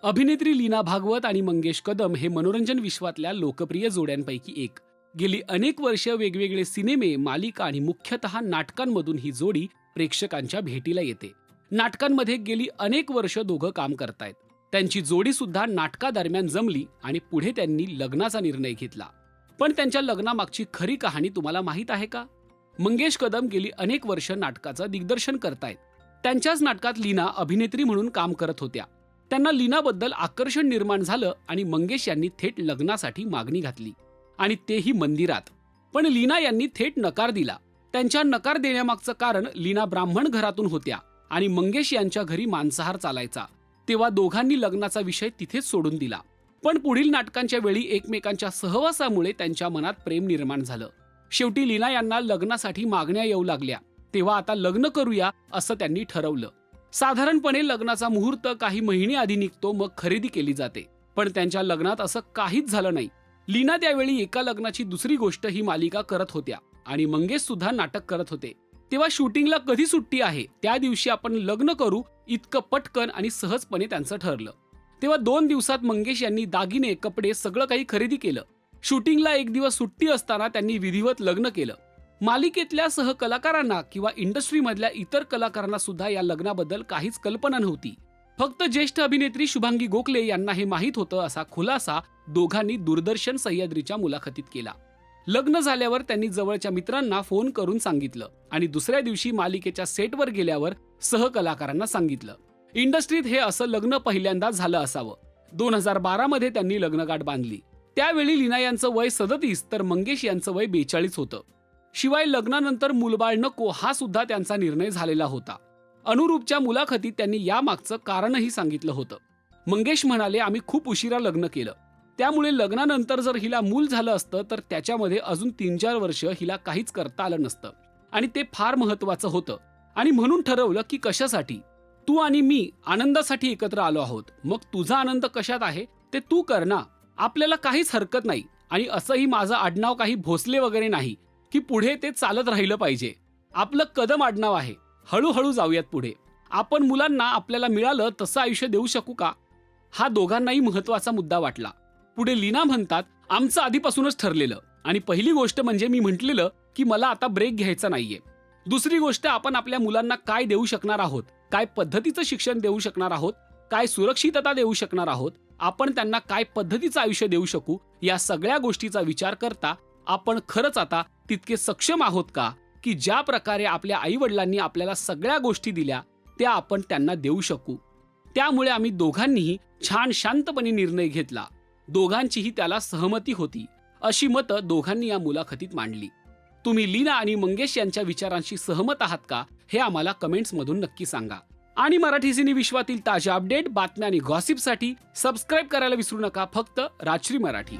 अभिनेत्री लीना भागवत आणि मंगेश कदम हे मनोरंजन विश्वातल्या लोकप्रिय जोड्यांपैकी एक. गेली अनेक वर्ष वेगवेगळे सिनेमे, मालिका आणि मुख्यतः नाटकांमधून ही जोडी प्रेक्षकांच्या भेटीला येते. नाटकांमध्ये गेली अनेक वर्ष दोघं काम करतायत. त्यांची जोडी सुद्धा नाटकादरम्यान जमली आणि पुढे त्यांनी लग्नाचा निर्णय घेतला. पण त्यांच्या लग्नामागची खरी कहाणी तुम्हाला माहीत आहे का? मंगेश कदम गेली अनेक वर्ष नाटकाचं दिग्दर्शन करतायत. त्यांच्याच नाटकात लीना अभिनेत्री म्हणून काम करत होत्या. त्यांना लीनाबद्दल आकर्षण निर्माण झालं आणि मंगेश यांनी थेट लग्नासाठी मागणी घातली आणि तेही मंदिरात. पण लीना यांनी थेट नकार दिला. त्यांच्या नकार देण्यामागचं कारण लीना ब्राह्मण घरातून होत्या आणि मंगेश यांच्या घरी मांसाहार चालायचा. तेव्हा दोघांनी लग्नाचा विषय तिथेच सोडून दिला. पण पुढील नाटकांच्या वेळी एकमेकांच्या सहवासामुळे त्यांच्या मनात प्रेम निर्माण झालं. शेवटी लीना यांना लग्नासाठी मागण्या येऊ लागल्या. तेव्हा आता लग्न करूया असं त्यांनी ठरवलं. साधारणपणे लग्नाचा मुहूर्त काही महिने आधी निघतो, मग खरेदी केली जाते. पण त्यांच्या लग्नात असं काहीच झालं नाही. लीना त्यावेळी एका लग्नाची दुसरी गोष्ट ही मालिका करत होत्या आणि मंगेश सुद्धा नाटक करत होते. तेव्हा शूटिंगला कधी सुट्टी आहे त्या दिवशी आपण लग्न करू इतकं पटकन आणि सहजपणे त्यांचं ठरलं. तेव्हा 2 दिवसात मंगेश यांनी दागिने, कपडे सगळं काही खरेदी केलं. शूटिंगला 1 दिवस सुट्टी असताना त्यांनी विधिवत लग्न केलं. मालिकेतल्या सहकलाकारांना किंवा इंडस्ट्रीमधल्या इतर कलाकारांना सुद्धा या लग्नाबद्दल काहीच कल्पना नव्हती. फक्त ज्येष्ठ अभिनेत्री शुभांगी गोखले यांना हे माहीत होतं असा खुलासा दोघांनी दूरदर्शन सह्याद्रीच्या मुलाखतीत केला. लग्न झाल्यावर त्यांनी जवळच्या मित्रांना फोन करून सांगितलं आणि दुसऱ्या दिवशी मालिकेच्या सेटवर गेल्यावर सहकलाकारांना सांगितलं. इंडस्ट्रीत हे असं लग्न पहिल्यांदा झालं असावं. 2012 मध्ये त्यांनी लग्नगाठ बांधली. त्यावेळी लीना यांचं वय 37 तर मंगेश यांचं वय 42 होतं. शिवाय लग्नानंतर मुलबाळ नको हा सुद्धा त्यांचा निर्णय झालेला होता. अनुरूपच्या मुलाखतीत त्यांनी यामागचं कारणही सांगितलं होतं. मंगेश म्हणाले, आम्ही खूप उशिरा लग्न केलं. त्यामुळे लग्नानंतर जर हिला मूल झालं असतं तर त्याच्यामध्ये अजून 3-4 वर्ष हिला काहीच करता आलं नसतं आणि ते फार महत्वाचं होतं. आणि म्हणून ठरवलं की कशासाठी, तू आणि मी आनंदासाठी एकत्र आलो आहोत. मग तुझा आनंद कशात आहे ते तू कर ना. आपल्याला काहीच हरकत नाही. आणि असंही माझं आडनाव काही भोसले वगैरे नाही की पुढे ते चालत राहिलं पाहिजे. आपलं कदम आडनाव आहे. हळूहळू जाऊयात पुढे. आपण मुलांना आपल्याला मिळालं तसं आयुष्य देऊ शकू का, हा दोघांनाही महत्वाचा मुद्दा वाटला. पुढे लीना म्हणतात, आमचं आधीपासूनच ठरलेलं आणि पहिली गोष्ट म्हणजे मी म्हटलेलं की मला आता ब्रेक घ्यायचा नाहीये. दुसरी गोष्ट, आपण आपल्या मुलांना काय देऊ शकणार आहोत, काय पद्धतीचं शिक्षण देऊ शकणार आहोत, काय सुरक्षितता देऊ शकणार आहोत, आपण त्यांना काय पद्धतीचं आयुष्य देऊ शकू, या सगळ्या गोष्टीचा विचार करता आपण खरंच आता तितके सक्षम आहोत का की ज्या प्रकारे आपल्या आईवडिलांनी आपल्याला सगळ्या गोष्टी दिल्या त्या आपण त्यांना देऊ शकू. त्यामुळे आम्ही दोघांनीही छान शांतपणे निर्णय घेतला. दोघांचीही त्याला सहमती होती. अशी मतं दोघांनी या मुलाखतीत मांडली. तुम्ही लीना आणि मंगेश यांच्या विचारांशी सहमत आहात का हे आम्हाला कमेंट्समधून नक्की सांगा. आणि मराठी सिने विश्वातील ताज्या अपडेट, बातम्या आणि गॉसिपसाठी सबस्क्राईब करायला विसरू नका. फक्त राजश्री मराठी.